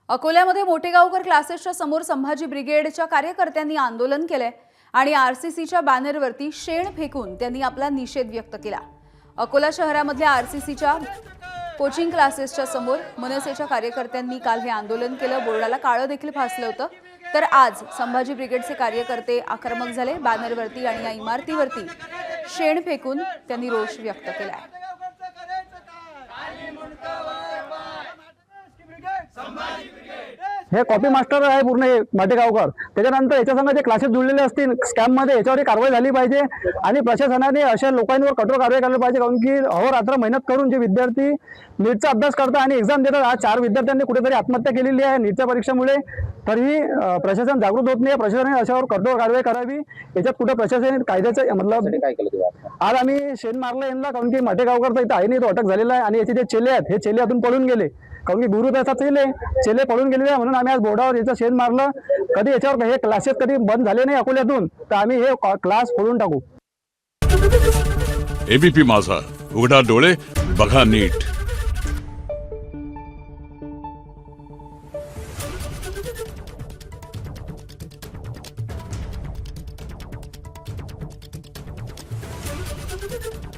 अकोल्यामध्ये मोठेगावकर क्लासेसच्या समोर संभाजी ब्रिगेडच्या कार्यकर्त्यांनी आंदोलन केले आणि आरसीसीच्या बॅनरवरती शेण फेकून त्यांनी आपला निषेध व्यक्त केला। अकोला शहरामधल्या आरसीसीच्या कोचिंग क्लासेसच्या समोर मनसेच्या कार्यकर्त्यांनी काल हे आंदोलन केलं। बोर्डाला काळं देखील फासलं होतं। तर आज संभाजी ब्रिगेडचे कार्यकर्ते आक्रमक झाले। बॅनरवरती आणि या इमारतीवरती शेण फेकून त्यांनी रोष व्यक्त केला। हे कॉपी मास्टर आहे पूर्ण माटेगावकर। त्याच्यानंतर याच्या संग जे क्लासेस जुळलेले असतील स्कॅम मध्ये याच्यावर कारवाई झाली पाहिजे आणि प्रशासनाने अशा लोकांवर कठोर कारवाई करायला पाहिजे, कारण की अहोरात्र मेहनत करून जे विद्यार्थी नीटचा अभ्यास करतात आणि एक्झाम देतात। आज 4 विद्यार्थ्यांनी कुठेतरी आत्महत्या केलेली आहे नीटच्या परीक्षेमुळे। तरीही प्रशासन जागृत होत नाही। प्रशासनाने अशावर कठोर कारवाई करावी। याच्यात कुठे प्रशासन कायद्याचं मतलब काय केलं? आज आम्ही शेण मारलं यांना, कारण की माटेगावकर इथं आहे नाही, तो अटक झालेला आहे आणि याचे जे चेले आहेत हे चेले अजून पळून गेले, कारण की गुरु त्याचा चेले पळून गेलेले आहे। म्हणून आम्ही आज बोर्डावर याचं शेण मारलं। कधी याच्यावर हे क्लासेस कधी बंद झाले नाही अकोल्यातून, तर आम्ही हे क्लास फोडून टाकू। एबीपी माझा, उघडा डोळे बघा नीट। Thank you.